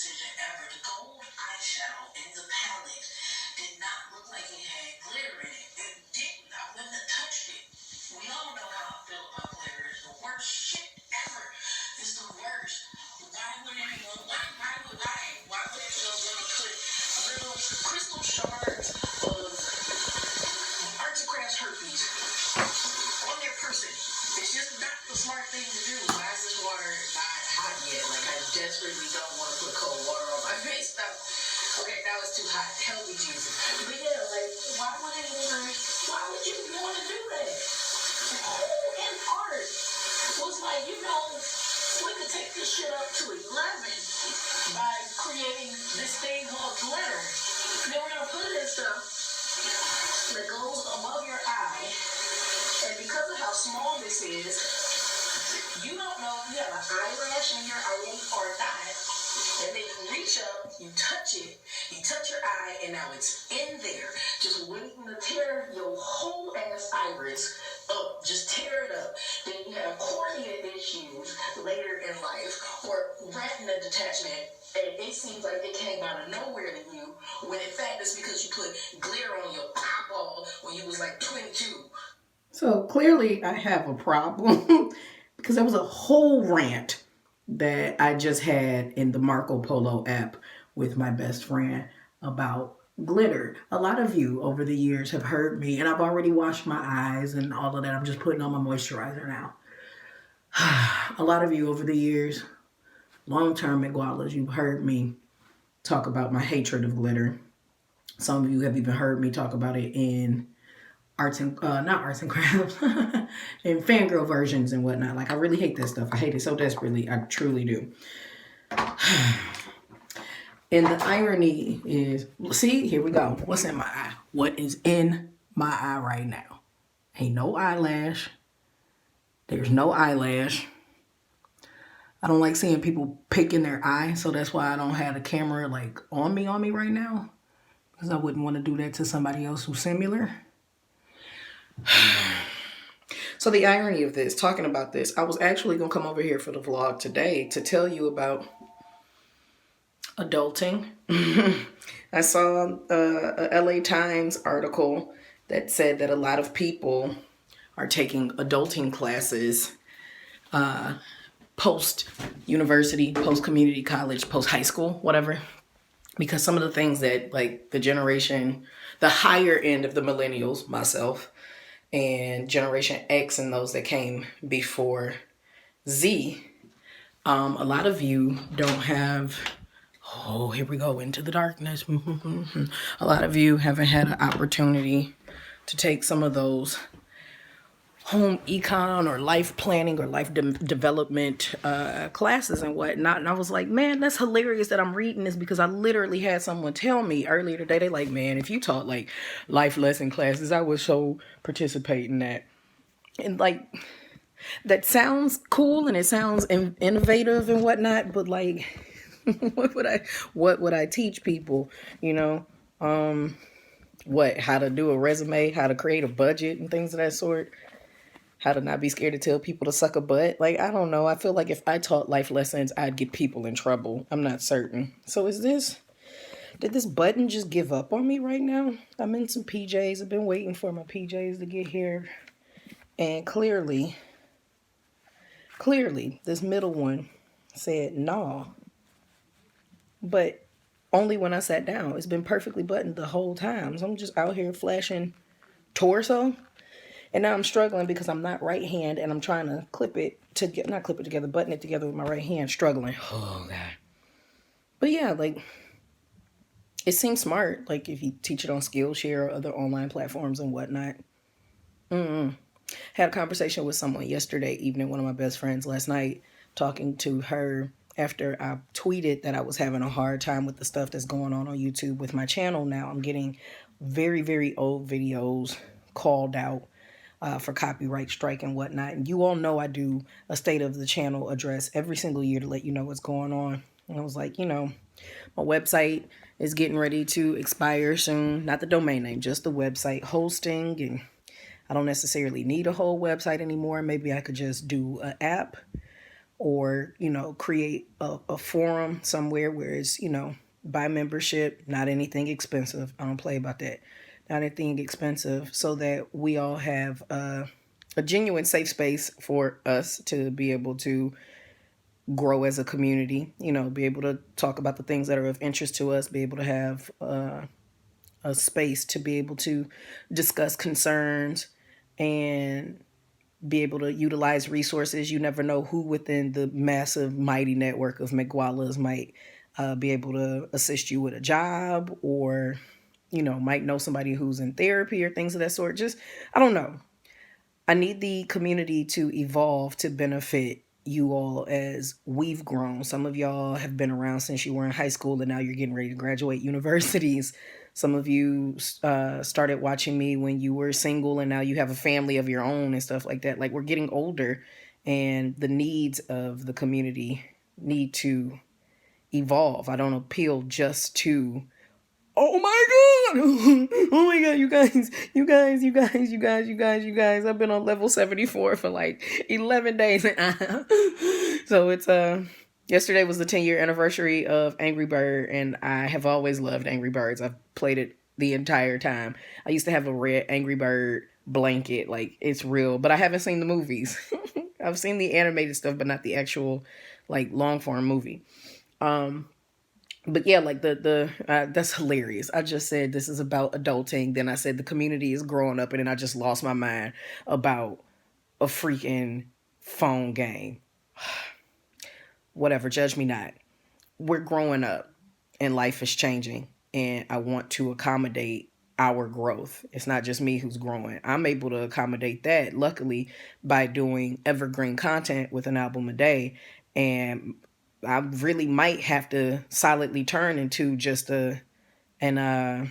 decision ever. The gold eyeshadow in the palette did not look like it had glitter in it. It didn't. I wouldn't have touched it. We all know how I feel about glitter. It's the worst shit ever. It's the worst. Why would anyone? Why would anyone want to put little crystal shards of arts and crafts herpes on their person? It's just not the smart thing to do. Why is this water not hot yet? Like, I desperately don't want to put cold water on my face. Okay, now it's too hot. Help me, Jesus. But yeah, like, why would you want to do that? Who in art was like, we could take this shit up to 11 by creating this thing called glitter. Then we're gonna put it in stuff that goes above your eye. And because of how small this is, you don't know if you have an eyelash in your eye or not. And then you reach up, you touch it, you touch your eye, and now it's in there, just waiting to tear your whole ass iris up. Just tear it up. Then you have cornea issues later in life, or retina detachment, and it seems like it came out of nowhere to you, when in fact it's because you put glitter on your eyeball when you was like 22. So clearly I have a problem because there was a whole rant that I just had in the Marco Polo app with my best friend about glitter. A lot of you over the years have heard me, and I've already washed my eyes and all of that. I'm just putting on my moisturizer now. A lot of you over the years, long-term Igualas, you've heard me talk about my hatred of glitter. Some of you have even heard me talk about it in not arts and crafts, and fangirl versions and whatnot. Like, I really hate this stuff. I hate it so desperately. I truly do. And the irony is, see, here we go. What's in my eye? What is in my eye right now? Ain't no eyelash. There's no eyelash. I don't like seeing people picking their eye, so that's why I don't have the camera like on me right now, because I wouldn't want to do that to somebody else who's similar. So the irony of this, talking about this, I was actually going to come over here for the vlog today to tell you about adulting. I saw a LA Times article that said that a lot of people are taking adulting classes post-university, post-community college, post-high school, whatever. Because some of the things that, like, the higher end of the millennials, myself, and Generation X and those that came before Z, a lot of you don't have, oh, here we go, into the darkness. A lot of you haven't had an opportunity to take some of those home econ or life planning or life development classes and whatnot. And I was like, man, that's hilarious that I'm reading this, because I literally had someone tell me earlier today, they like, man, if you taught like life lesson classes, I would so participate in that. And like, that sounds cool and it sounds innovative and whatnot, but like, what would I teach people, how to do a resume, how to create a budget and things of that sort? How to not be scared to tell people to suck a butt. Like, I don't know. I feel like if I taught life lessons, I'd get people in trouble. I'm not certain. So did this button just give up on me right now? I'm in some PJs. I've been waiting for my PJs to get here. And clearly, this middle one said, nah. But only when I sat down. It's been perfectly buttoned the whole time. So I'm just out here flashing torso. And now I'm struggling because I'm not right hand and I'm trying to button it together with my right hand, struggling. Oh, God. But yeah, like, it seems smart, like, if you teach it on Skillshare or other online platforms and whatnot. Had a conversation with someone yesterday evening, one of my best friends last night, talking to her after I tweeted that I was having a hard time with the stuff that's going on YouTube with my channel now. I'm getting very, very old videos called out for copyright strike and whatnot. And you all know I do a state of the channel address every single year to let you know what's going on. And I was like, my website is getting ready to expire soon. Not the domain name, just the website hosting. And I don't necessarily need a whole website anymore. Maybe I could just do an app. or, create a forum somewhere where it's, by membership, not anything expensive. I don't play about that. Not anything expensive, so that we all have a genuine safe space for us to be able to grow as a community, be able to talk about the things that are of interest to us, be able to have a space to be able to discuss concerns and be able to utilize resources. You never know who within the massive, mighty network of McGualas might be able to assist you with a job, or, might know somebody who's in therapy or things of that sort. Just, I don't know. I need the community to evolve to benefit you all as we've grown. Some of y'all have been around since you were in high school and now you're getting ready to graduate universities. Some of you started watching me when you were single and now you have a family of your own and stuff like that. Like, we're getting older, and the needs of the community need to evolve. I don't appeal just to, oh my god! Oh my god, you guys. I've been on level 74 for like 11 days. So it's yesterday was the 10-year anniversary of Angry Bird, and I have always loved Angry Birds. I've played it the entire time. I used to have a red Angry Bird blanket, like, it's real, but I haven't seen the movies. I've seen the animated stuff, but not the actual, like, long form movie. Um but yeah, like the that's hilarious. I just said this is about adulting, then I said the community is growing up, and then I just lost my mind about a freaking phone game. Whatever, judge me not. We're growing up and life is changing, and I want to accommodate our growth. It's not just me who's growing. I'm able to accommodate that, luckily, by doing evergreen content with an album a day. And I really might have to silently turn into just an a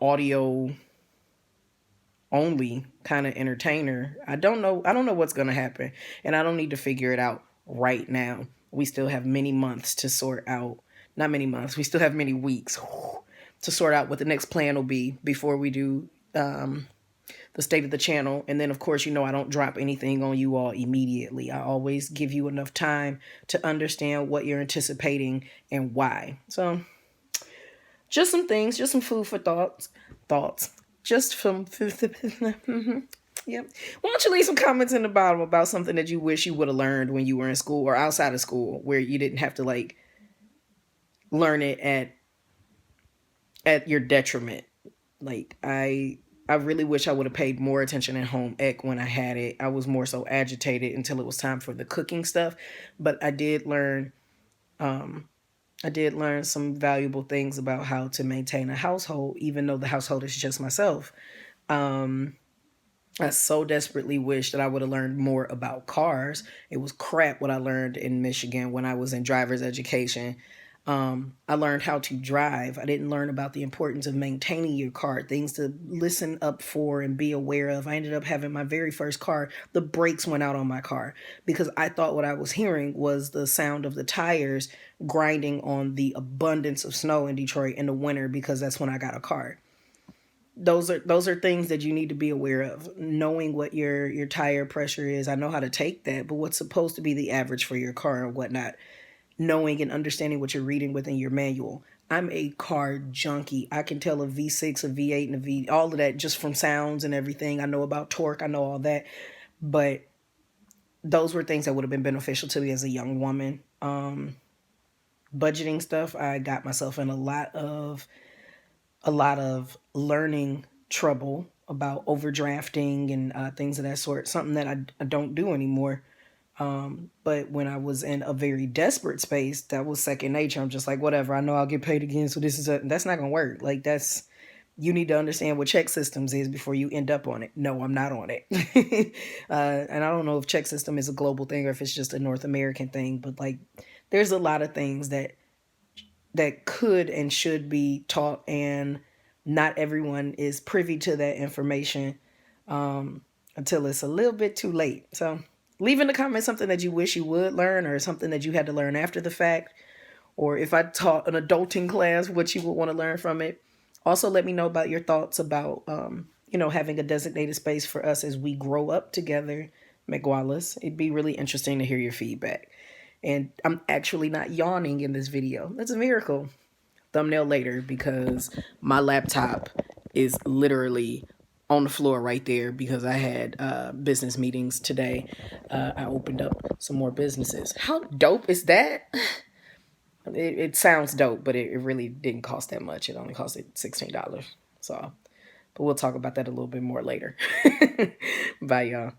audio only kind of entertainer. I don't know what's going to happen, and I don't need to figure it out right now. We still have many months to sort out. Not many months. We still have many weeks to sort out what the next plan will be before we do the state of the channel. And then, of course, I don't drop anything on you all immediately. I always give you enough time to understand what you're anticipating and why. So, just some things, just some food for thoughts. Just from yep. Why don't you leave some comments in the bottom about something that you wish you would have learned when you were in school or outside of school, where you didn't have to, like, learn it at your detriment. Like, I really wish I would have paid more attention at home ec when I had it. I was more so agitated until it was time for the cooking stuff, but um I did learn some valuable things about how to maintain a household, even though the household is just myself. Um, I so desperately wish that I would have learned more about cars. It was crap what I learned in Michigan when I was in driver's education. I learned how to drive. I didn't learn about the importance of maintaining your car, things to listen up for and be aware of. I ended up having my very first car. The brakes went out on my car because I thought what I was hearing was the sound of the tires grinding on the abundance of snow in Detroit in the winter, because that's when I got a car. Those are things that you need to be aware of. Knowing what your tire pressure is. I know how to take that, but what's supposed to be the average for your car and whatnot, knowing and understanding what you're reading within your manual. I'm a car junkie. I can tell a V6, a V8, and a V, all of that just from sounds and everything. I know about torque, I know all that. But those were things that would have been beneficial to me as a young woman. Budgeting stuff, I got myself in a lot of learning trouble about overdrafting and things of that sort. Something that I don't do anymore. But when I was in a very desperate space, that was second nature. I'm just like, whatever. I know I'll get paid again, so that's not gonna work. Like, you need to understand what check systems is before you end up on it. No, I'm not on it. And I don't know if check system is a global thing or if it's just a North American thing. But, like, there's a lot of things that could and should be taught, and not everyone is privy to that information until it's a little bit too late. So leave in the comments something that you wish you would learn, or something that you had to learn after the fact, or if I taught an adulting class, what you would want to learn from it. Also, let me know about your thoughts about having a designated space for us as we grow up together McWallace. It'd be really interesting to hear your feedback. And I'm actually not yawning in this video. That's a miracle. Thumbnail later, because my laptop is literally on the floor right there because I had business meetings today. I opened up some more businesses. How dope is that? It sounds dope, but it really didn't cost that much. It only costed $16. So, but we'll talk about that a little bit more later. Bye, y'all.